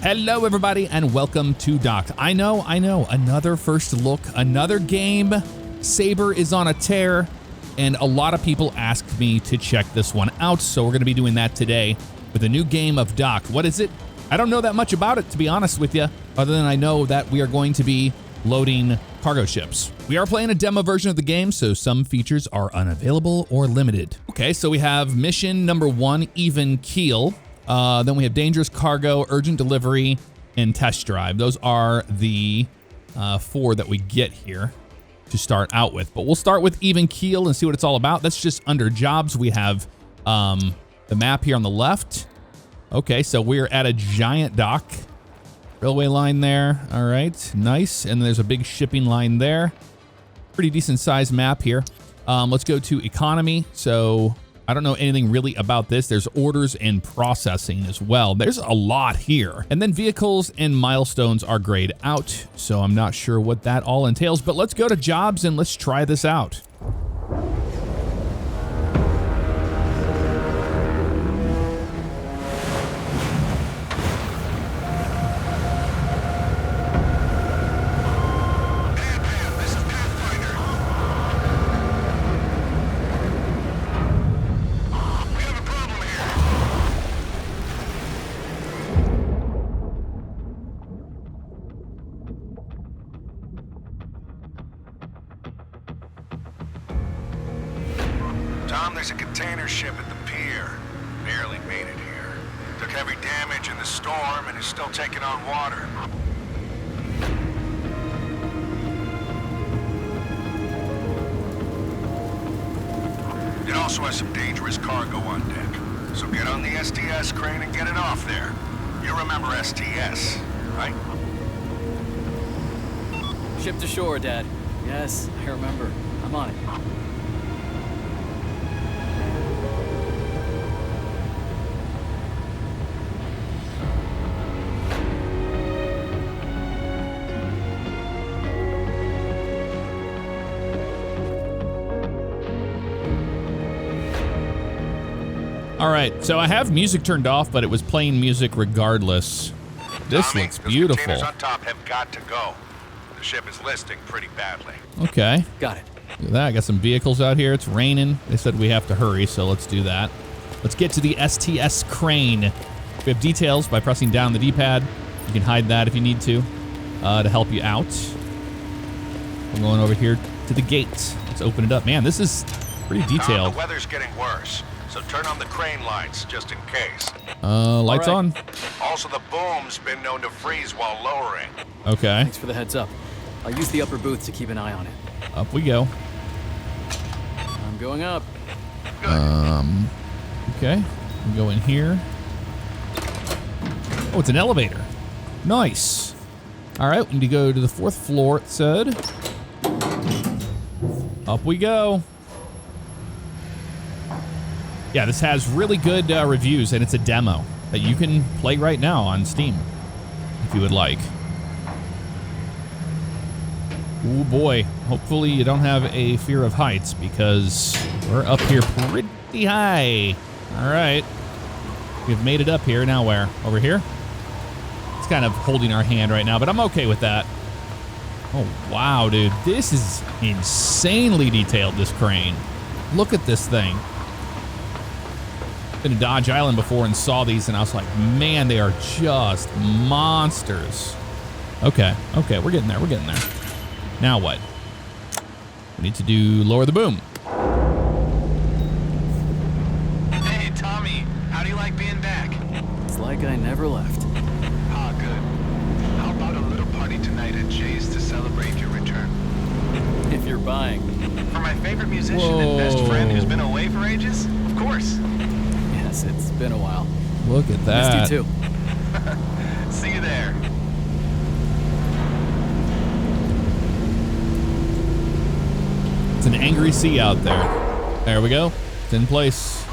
Hello, everybody, and welcome to Docked. I know, another first look, another game. Saber is on a tear, and a lot of people asked me to check this one out, so we're going to be doing that today with a new game of Docked. What is it? I don't know that much about it, to be honest with you, other than I know that we are going to be loading cargo ships. We are playing a demo version of the game, so some features are unavailable or limited. Okay, so we have mission number 1, even keel. Then we have dangerous cargo, urgent delivery, and test drive. Those are the 4 that we get here to start out with. But we'll start with even keel and see what it's all about. That's just under jobs. We have the map here on the left. Okay, so we're at a giant dock. Railway line there. All right, nice. And there's a big shipping line there. Pretty decent sized map here. Let's go to economy. So I don't know anything really about this. There's orders and processing as well. There's a lot here. And then vehicles and milestones are grayed out, so I'm not sure what that all entails, but let's go to jobs and let's try this out. Tom, there's a container ship at the pier. Barely made it here. Took heavy damage in the storm and is still taking on water. It also has some dangerous cargo on deck. So get on the STS crane and get it off there. You remember STS, right? Ship to shore, Dad. Yes, I remember. I'm on it. All right, so I have music turned off, but it was playing music regardless. This Tommy, looks those beautiful. containers on top have got to go. The ship is listing pretty badly. Okay. Got it. Look at that. I got some vehicles out here. It's raining. They said we have to hurry, so let's do that. Let's get to the STS crane. We have details by pressing down the D-pad. You can hide that if you need to help you out. We're going over here to the gate. Let's open it up. Man, this is pretty detailed. The weather's getting worse, so turn on the crane lights just in case. Lights on. Also, the boom's been known to freeze while lowering. Okay. Thanks for the heads up. I'll use the upper booth to keep an eye on it. Up we go. I'm going up. Okay. We go in here. Oh, it's an elevator. Nice. All right, we need to go to the 4th floor, it said. Up we go. Yeah, this has really good reviews, and it's a demo that you can play right now on Steam, if you would like. Oh boy, hopefully you don't have a fear of heights, because we're up here pretty high. All right, we've made it up here. Now where? Over here? It's kind of holding our hand right now, but I'm okay with that. Oh, wow, dude. This is insanely detailed, this crane. Look at this thing. Been to Dodge Island before and saw these, and I was like, man, they are just monsters. Okay, we're getting there, Now what? We need to do lower the boom. Hey, Tommy, how do you like being back? It's like I never left. Ah, good. How about a little party tonight at Jay's to celebrate your return? If you're buying. For my favorite musician and best friend who's been away for ages? Of course. Yes, it's been a while. Look at that. Missed you too. See you there. It's an angry sea out there. There we go. It's in place.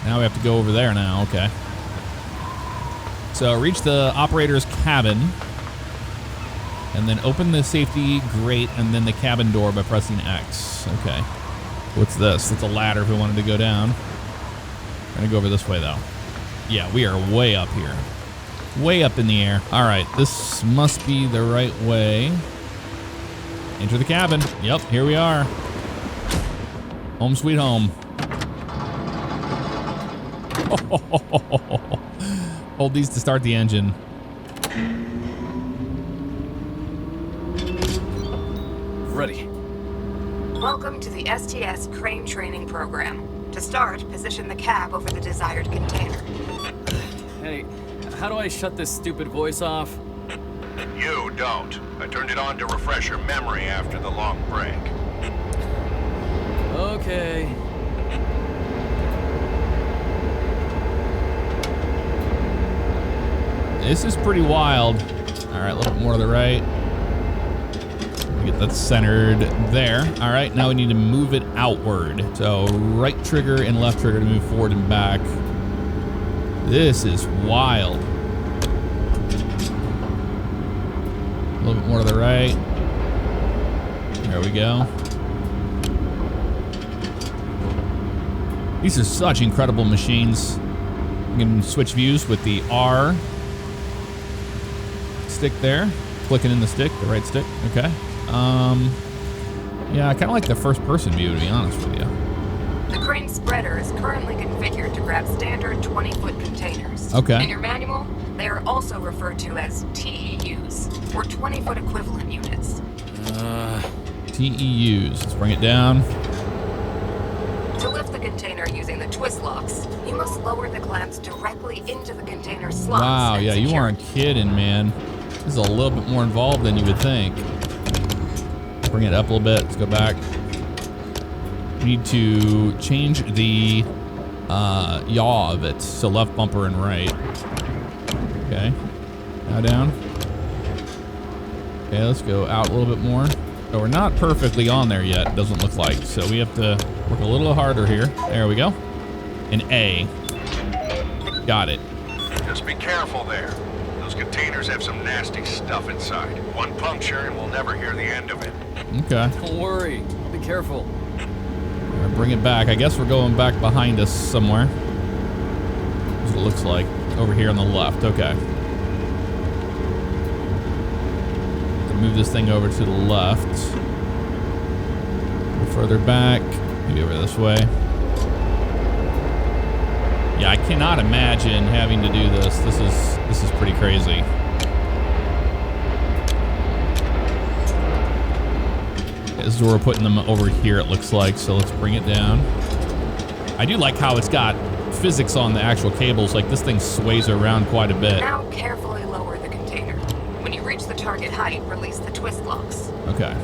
Now we have to go over there now. Okay. So reach the operator's cabin. And then open the safety grate and then the cabin door by pressing X. Okay. What's this? It's a ladder if we wanted to go down. We're gonna go over this way though. Yeah, we are way up here. Way up in the air. All right, this must be the right way. Enter the cabin. Yep, here we are. Home sweet home. Hold these to start the engine. Ready. Welcome to the STS crane training program. To start, position the cab over the desired container. Hey, how do I shut this stupid voice off? You don't. I turned it on to refresh your memory after the long break. Okay. This is pretty wild. All right, a little bit more to the right. Get that centered there. All right, now we need to move it outward. So right trigger and left trigger to move forward and back. This is wild. A little bit more to the right. There we go. These are such incredible machines. You can switch views with the R stick there. Clicking in the stick, the right stick. Okay. Yeah, I kind of like the first person view, to be honest with you. The crane spreader is currently configured to grab standard 20-foot containers. Okay. In your manual, they are also referred to as TEUs, or 20-foot equivalent units. TEUs. Let's bring it down. To lift the container using the twist locks, you must lower the clamps directly into the container slots. Wow, and yeah, you secure aren't kidding, man. This is a little bit more involved than you would think. Bring it up a little bit. Let's go back. We need to change the yaw of it. So left bumper and right. Okay. Now down. Okay, let's go out a little bit more. So we're not perfectly on there yet, it doesn't look like. So we have to work a little harder here. There we go. An A. Got it. Just be careful there. Those containers have some nasty stuff inside. One puncture and we'll never hear the end of it. Okay. Don't worry. I'll be careful. Bring it back. I guess we're going back behind us somewhere. That's what it looks like. Over here on the left. Okay. Move this thing over to the left. A little further back. Maybe over this way. Yeah, I cannot imagine having to do this. This is pretty crazy. This is where we're putting them over here, it looks like. So let's bring it down. I do like how it's got physics on the actual cables. Like this thing sways around quite a bit. Now carefully lower the container. When you reach the target height, release the twist locks. Okay.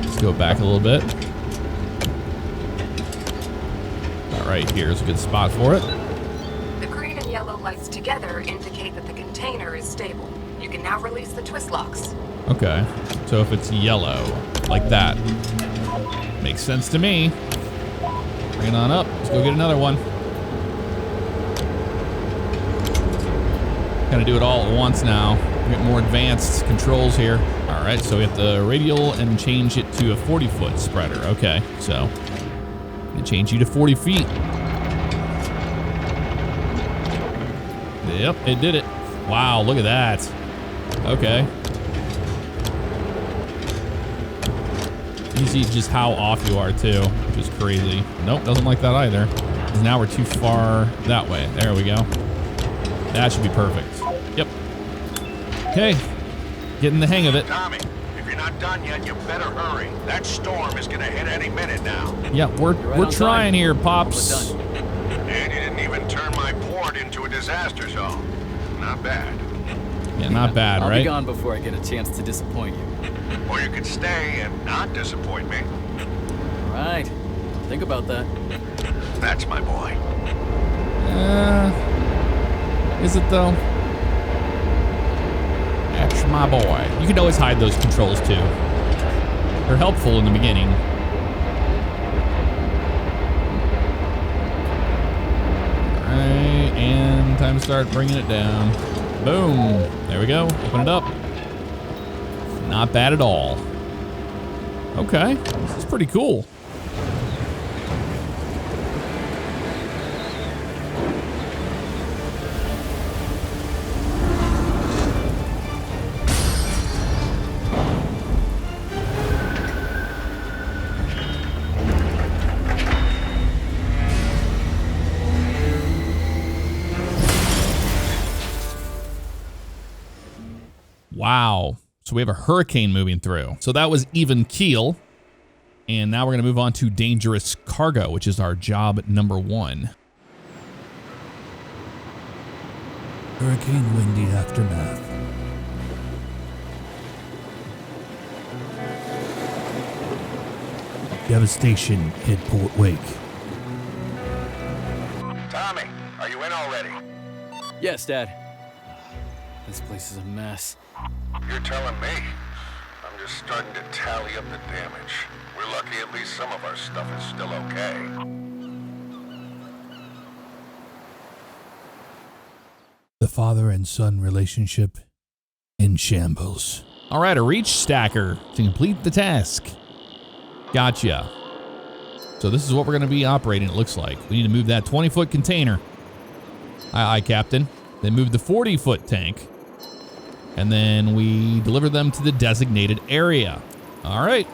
Let's go back a little bit. All right, here's a good spot for it. The green and yellow lights together indicate that the container is stable. You can now release the twist locks. Okay. So if it's yellow, like that. Makes sense to me. Bring it on up. Let's go get another one. Gotta do it all at once now. Get more advanced controls here. All right, so we have the radial and change it to a 40-foot spreader. Okay, so I'm gonna change you to 40 feet. Yep, it did it. Wow, look at that. Okay. You see just how off you are too, which is crazy. Nope, doesn't like that either. Because now we're too far that way. There we go. That should be perfect. Yep. Okay. Getting the hang of it. Tommy, if you're not done yet, you better hurry. That storm is gonna hit any minute now. Yeah, we're on trying time. here, Pops. Almost done. And you didn't even turn my port into a disaster zone. Not bad. Yeah, not bad, I'll right? be gone before I get a chance to disappoint you. Or you could stay and not disappoint me. All right. Think about that. That's my boy. Is it though? That's my boy. You can always hide those controls too. They're helpful in the beginning. Alright, and time to start bringing it down. Boom. There we go. Open it up. Not bad at all. Okay, this is pretty cool. Wow. So we have a hurricane moving through. So that was even keel. And now we're going to move on to dangerous cargo, which is our job number 1. Hurricane windy aftermath. Devastation hit Port Wake. Tommy, are you in already? Yes, Dad. This place is a mess. You're telling me? I'm just starting to tally up the damage. We're lucky at least some of our stuff is still okay. The father and son relationship in shambles. All right, a reach stacker to complete the task. Gotcha. So this is what we're going to be operating, it looks like. We need to move that 20-foot container. Aye, aye, Captain. Then move the 40-foot tank. And then we deliver them to the designated area. All right.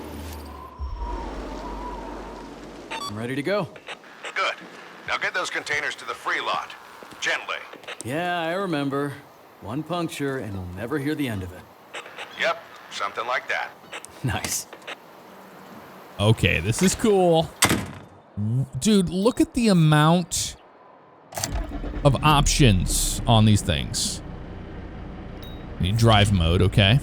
I'm ready to go. Good. Now get those containers to the free lot. Gently. Yeah, I remember. One puncture and we'll never hear the end of it. Yep, something like that. Nice. Okay, this is cool. Dude, look at the amount of options on these things. We need drive mode, okay.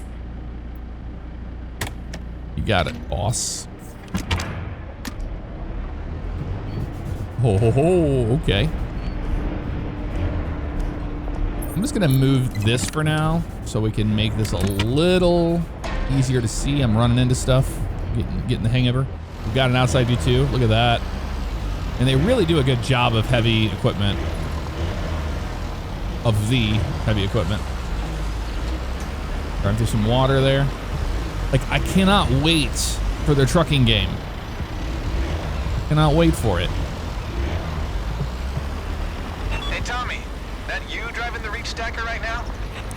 You got it, boss. Oh, okay. I'm just gonna move this for now so we can make this a little easier to see. I'm running into stuff, getting the hang of her. We've got an outside view too, look at that. And they really do a good job of heavy equipment. Of the heavy equipment. Run through some water there. Like, I cannot wait for their trucking game. Cannot wait for it. Hey, Tommy, that you driving the reach stacker right now?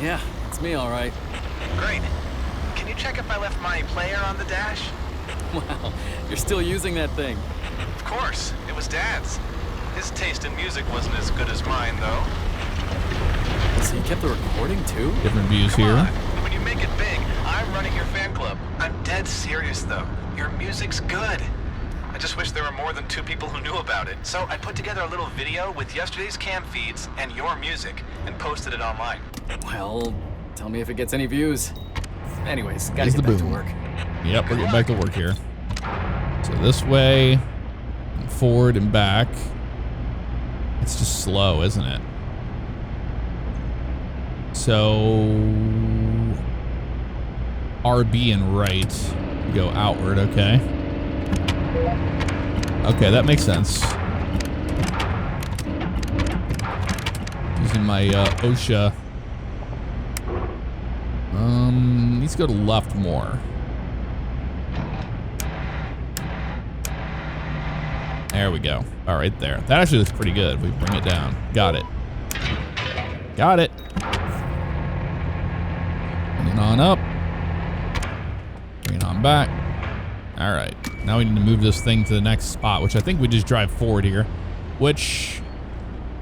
Yeah, it's me, all right. Great. Can you check if I left my player on the dash? Wow, you're still using that thing. Of course, it was Dad's. His taste in music wasn't as good as mine, though. So you kept the recording too? Different views Come here. on. When you make it big, I'm running your fan club. I'm dead serious, though. Your music's good. I just wish there were more than 2 people who knew about it. So I put together a little video with yesterday's cam feeds and your music and posted it online. Well, tell me if it gets any views. Anyways, gotta Here's get the back to boom. work. Yep, we're getting back to work here. So this way, and forward and back. It's just slow, isn't it? So RB and right go outward, okay. Okay, that makes sense. Using my OSHA. Needs to go to left more. There we go. All right, there. That actually looks pretty good. We bring it down. Got it. Got it. Bring it on up. Bring it on back. All right. Now we need to move this thing to the next spot, which I think we just drive forward here, which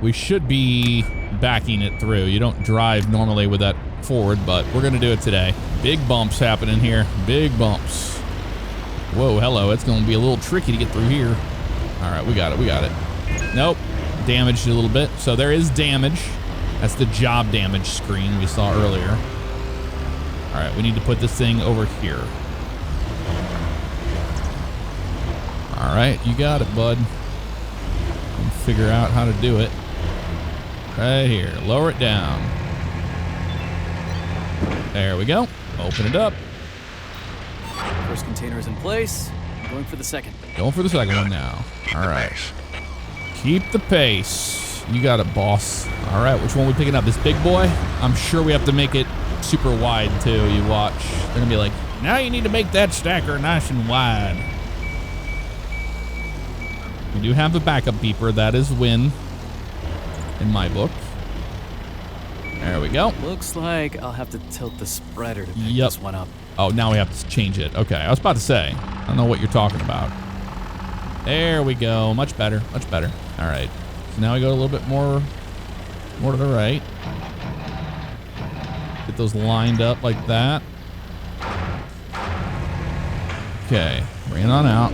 we should be backing it through. You don't drive normally with that forward, but we're going to do it today. Big bumps happening here. Big bumps. Whoa, hello. It's going to be a little tricky to get through here. All right, we got it. We got it. Nope. Damaged a little bit. So there is damage. That's the job damage screen we saw earlier. All right, we need to put this thing over here. All right, you got it, bud. We'll figure out how to do it. Right here. Lower it down. There we go. Open it up. First container is in place. I'm going for the second. Going for the second one now. Keep All the right. pace. Keep the pace. You got it, boss. All right, which one are we picking up? This big boy? I'm sure we have to make it super wide, too. You watch. They're going to be like, now you need to make that stacker nice and wide. We do have a backup beeper. That is win in my book. There we go. Looks like I'll have to tilt the spreader to pick Yep. this one up. Oh, now we have to change it. Okay, I was about to say. I don't know what you're talking about. There we go. Much better. Much better. All right. So now we go a little bit more to the right. Get those lined up like that. Okay, bring it on out.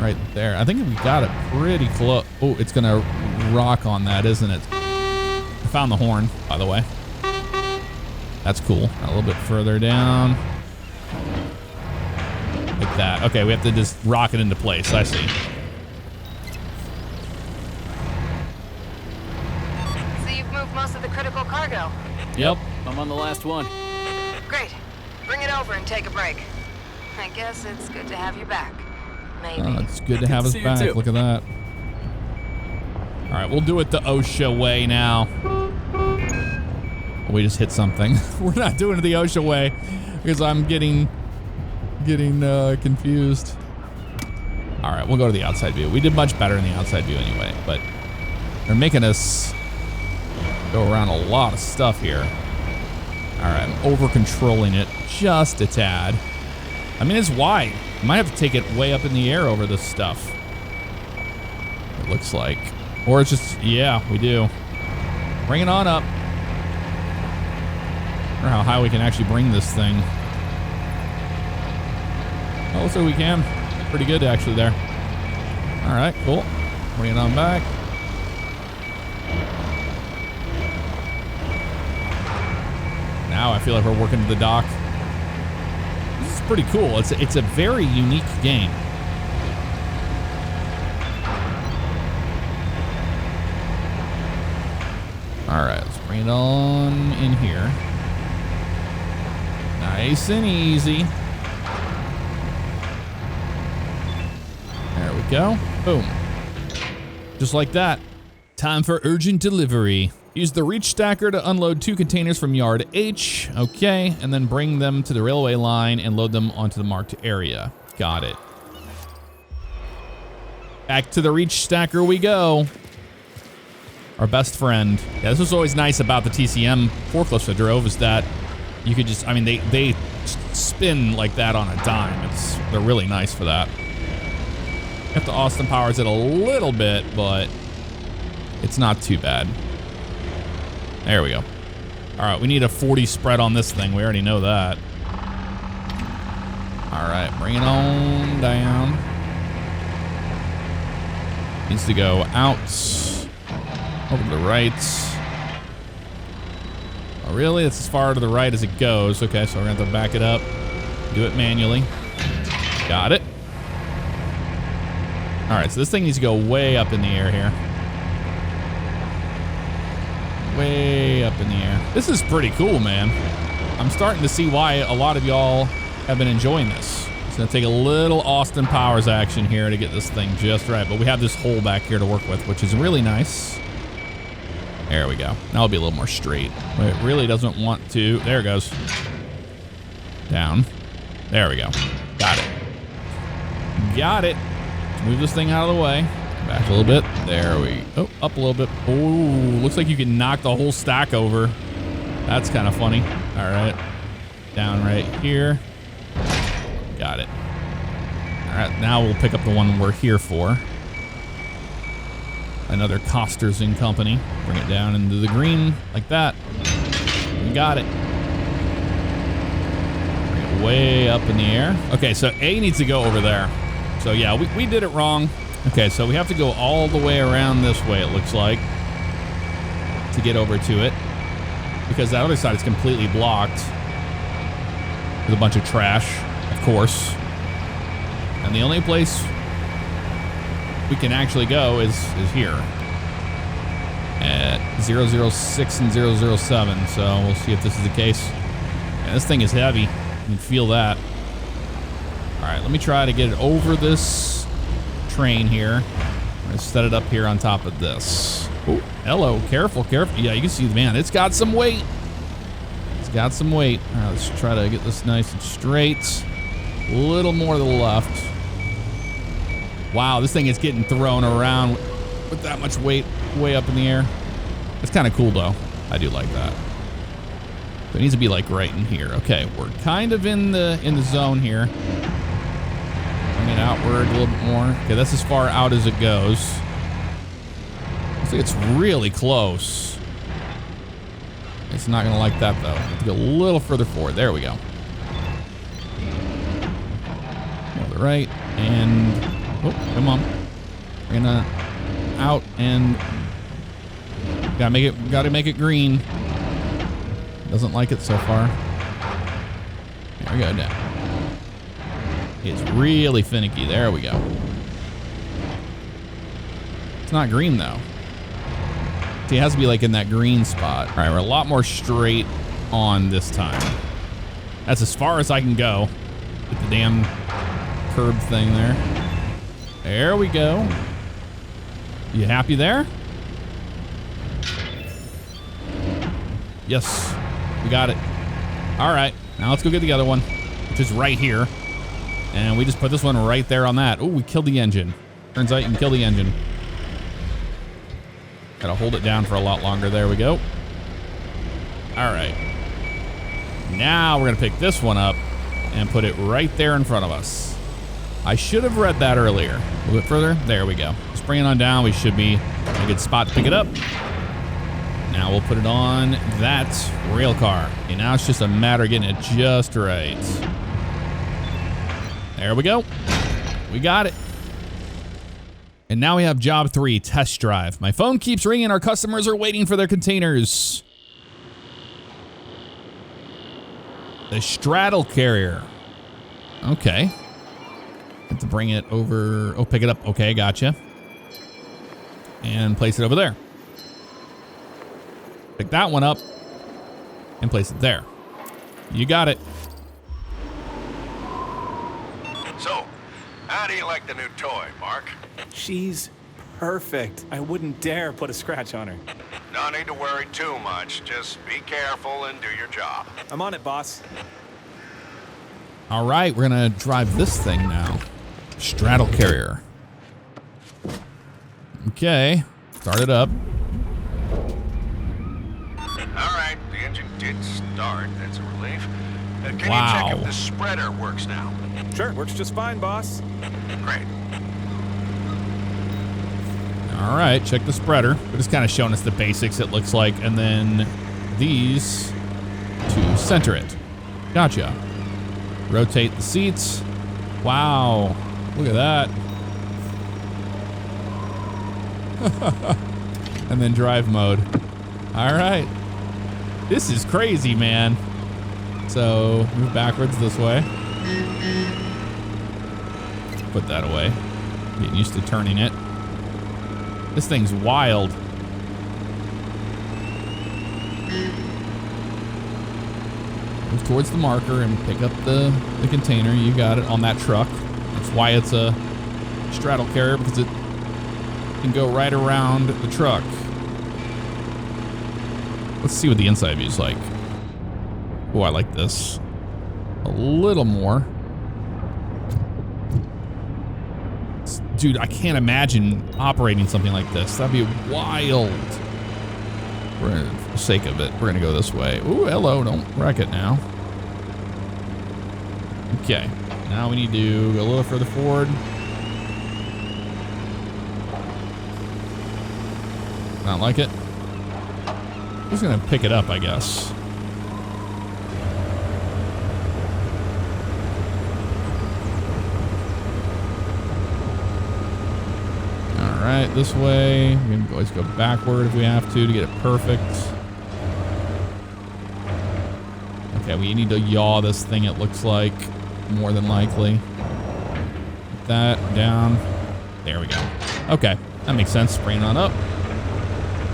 Right there. I think we got it pretty close. Oh, it's gonna rock on that, isn't it? I found the horn, by the way. That's cool. A little bit further down. Like that. Okay, we have to just rock it into place. I see. So you've moved most of the critical cargo. Yep, I'm on the last one. Great. Bring it over and take a break. I guess it's good to have you back. Maybe. Oh, it's good to have us See you back. too. Look at that. All right, we'll do it the OSHA way now. We just hit something. We're not doing it the OSHA way because I'm getting confused. All right, we'll go to the outside view. We did much better in the outside view anyway, but they're making us go around a lot of stuff here. All right, I'm over controlling it just a tad. I mean, it's wide. Might have to take it way up in the air over this stuff. It looks like. Or it's just, yeah, we do. Bring it on up. Or how high we can actually bring this thing. Oh, so we can. Pretty good actually there. All right, cool. Bring it on back. Now I feel like we're working to the dock. This is pretty cool. It's a very unique game. All right, let's bring it on in here. Nice and easy. There we go. Boom. Just like that. Time for urgent delivery. Use the reach stacker to unload 2 containers from yard H. Okay, and then bring them to the railway line and load them onto the marked area. Got it. Back to the reach stacker we go. Our best friend. Yeah, this was always nice about the TCM forklifts I drove is that you could just, I mean, they spin like that on a dime. They're really nice for that. You have to Austin Powers it a little bit, but it's not too bad. There we go. All right, we need a 40 spread on this thing. We already know that. All right, bring it on down. Needs to go out, over to the right. Oh, really? It's as far to the right as it goes. Okay, so we're gonna have to back it up. Do it manually. Got it. All right, so this thing needs to go way up in the air here. Way up in the air. This is pretty cool, man. I'm starting to see why a lot of y'all have been enjoying this. It's gonna take a little Austin Powers action here to get this thing just right, but we have this hole back here to work with, which is really nice. There we go. Now it'll be a little more straight. But it really doesn't want to. There it goes. Down. There we go. Got it. Got it. Let's move this thing out of the way. Back a little bit. There we go. Oh, up a little bit. Oh, looks like you can knock the whole stack over. That's kind of funny. All right. Down right here. Got it. All right, now we'll pick up the one we're here for. Another Costers and Company. Bring it down into the green like that. We got it. Bring it way up in the air. Okay, so A needs to go over there. So yeah, we did it wrong. Okay, so we have to go all the way around this way, it looks like, to get over to it. Because that other side is completely blocked with a bunch of trash, of course. And the only place we can actually go is here at 006 and 007. So we'll see if this is the case. And this thing is heavy. You can feel that. All right, let me try to get it over this train here. I'm gonna set it up here on top of this. Oh, hello, careful, careful. Yeah, you can see, man, it's got some weight. It's got some weight. All right, let's try to get this nice and straight. A little more to the left. Wow, this thing is getting thrown around with that much weight way up in the air. It's kind of cool though. I do like that. So it needs to be like right in here. Okay, we're kind of in the zone here. Bring it outward a little bit more. Okay, that's as far out as it goes. Looks like it's really close. It's not going to like that, though. Have to go a little further forward. There we go. Go to the right, and... Oh, come on. We're gonna out and... Gotta make it green. Doesn't like it so far. There we go, now. It's really finicky. There we go. It's not green, though. See, it has to be like in that green spot. All right, we're a lot more straight on this time. That's as far as I can go with the damn curb thing there. There we go. You happy there? Yes, we got it. All right, now let's go get the other one, which is right here. And we just put this one right there on that. Oh, we killed the engine. Turns out you can kill the engine. Gotta hold it down for a lot longer. There we go. All right. Now we're gonna pick this one up and put it right there in front of us. I should have read that earlier. A little bit further. There we go. Just bring it on down. We should be a good spot to pick it up. Now we'll put it on that rail car. Okay, now it's just a matter of getting it just right. There we go. We got it. And now we have job 3, test drive. My phone keeps ringing. Our customers are waiting for their containers. The straddle carrier. Okay. Have to bring it over. Oh, pick it up. Okay, gotcha. And place it over there. Pick that one up and place it there. You got it. So, how do you like the new toy, Mark? She's perfect. I wouldn't dare put a scratch on her. No need to worry too much. Just be careful and do your job. I'm on it, boss. All right, we're gonna drive this thing now. Straddle carrier. Okay, start it up. All right, the engine did start. That's a relief. Can you Wow. check if the spreader works now? Sure, works just fine, boss. Great. All right, check the spreader. We're just kind of showing us the basics, it looks like, and then these to center it. Gotcha. Rotate the seats. Wow, look at that. And then drive mode. All right. This is crazy, man. So move backwards this way. Put that away. Getting used to turning it. This thing's wild. Move towards the marker and pick up the container. You got it on that truck. That's why it's a straddle carrier, because it can go right around the truck. Let's see what the inside view is like. Oh, I like this. A little more. Dude, I can't imagine operating something like this. That'd be wild. For the sake of it, we're gonna go this way. Ooh, hello, don't wreck it now. Okay, now we need to go a little further forward. Not like it. Just gonna pick it up, I guess. All right, this way. We can always go backward if we have to get it perfect. Okay, we need to yaw this thing, it looks like, more than likely. Put that down. There we go. Okay, that makes sense. Bring it on up.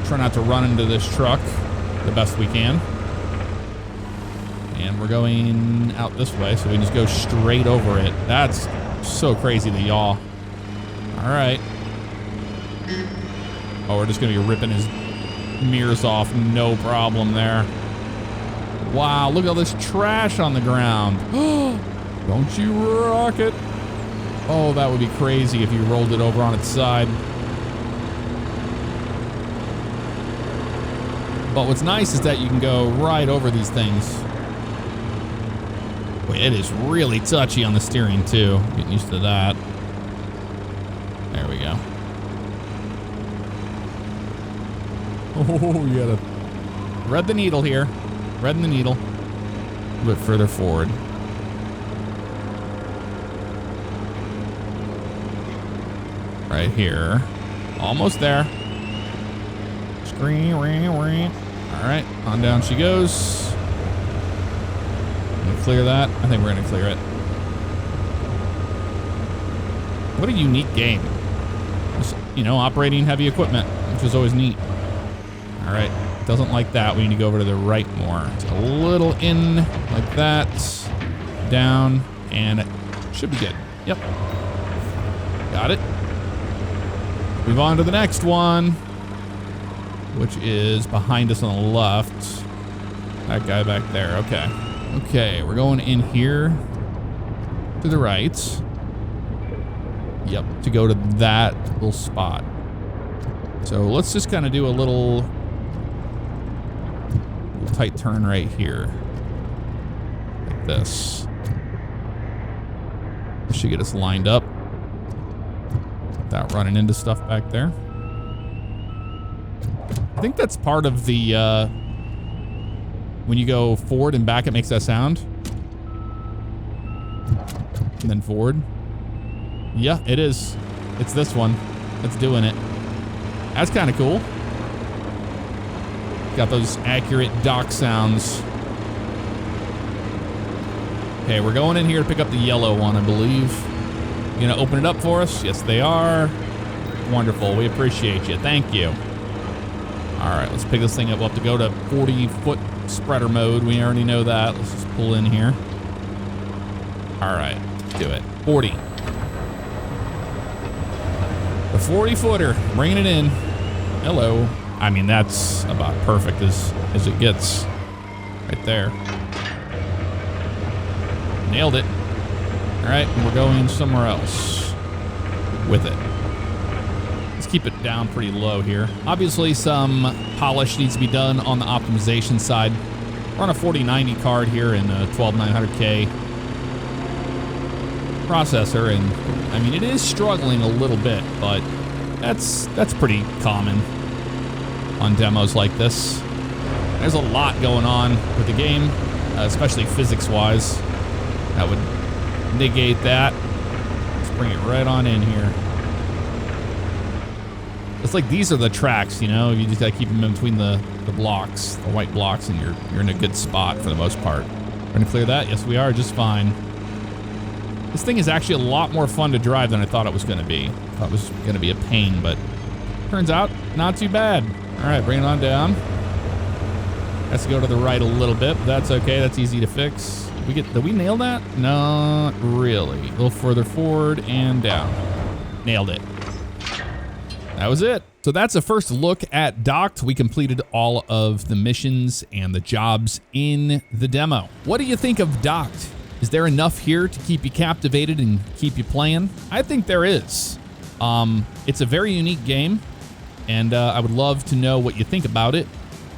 Try not to run into this truck the best we can. And we're going out this way, so we can just go straight over it. That's so crazy to yaw. All right. Oh, we're just gonna be ripping his mirrors off, no problem there. Wow, look at all this trash on the ground. Don't you rock it. Oh, that would be crazy if you rolled it over on its side. But what's nice is that you can go right over these things. Boy, it is really touchy on the steering too. Getting used to that. There we go. Oh, you gotta Thread the needle here. Threading the needle. A bit further forward. Right here. Almost there. Screen, ring. All right, on down she goes. Gonna clear that. I think we're gonna clear it. What a unique game. Just, you know, operating heavy equipment, which is always neat. All right, doesn't like that. We need to go over to the right more. It's a little in like that, down, and it should be good. Yep, got it. Move on to the next one, which is behind us on the left. That guy back there, okay. Okay, we're going in here to the right. Yep, to go to that little spot. So let's just kind of do a little tight turn right here. Like this. This should get us lined up. Without running into stuff back there. I think that's part of the, when you go forward and back, it makes that sound. And then forward. Yeah, it is. It's this one that's doing it. That's kind of cool. Got those accurate dock sounds. Okay, we're going in here to pick up the yellow one, I believe. You gonna open it up for us? Yes, they are. Wonderful. We appreciate you. Thank you. All right, let's pick this thing up. We'll have to go to 40-foot spreader mode. We already know that. Let's just pull in here. All right, let's do it. 40. The 40-footer, bringing it in. Hello. I mean, that's about perfect as it gets. Right there. Nailed it. All right, we're going somewhere else with it. Let's keep it down pretty low here. Obviously, some polish needs to be done on the optimization side. We're on a 4090 card here in a 12900K processor, and I mean, it is struggling a little bit, but that's pretty common on demos like this. There's a lot going on with the game, especially physics-wise. That would negate that. Let's bring it right on in here. It's like these are the tracks, you know? You just gotta keep them in between the blocks, the white blocks, and you're in a good spot for the most part. We're gonna clear that? Yes, we are, just fine. This thing is actually a lot more fun to drive than I thought it was gonna be. I thought it was gonna be a pain, but turns out not too bad. All right, bring it on down. Has to go to the right a little bit, but that's okay. That's easy to fix. Did we nail that? Not really. A little further forward and down. Nailed it. That was it. So that's a first look at Docked. We completed all of the missions and the jobs in the demo. What do you think of Docked? Is there enough here to keep you captivated and keep you playing? I think there is. It's a very unique game, and I would love to know what you think about it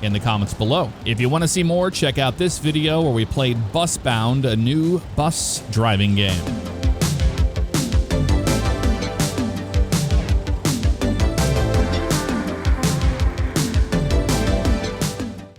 in the comments below. If you want to see more, check out this video where we played Busbound, a new bus driving game.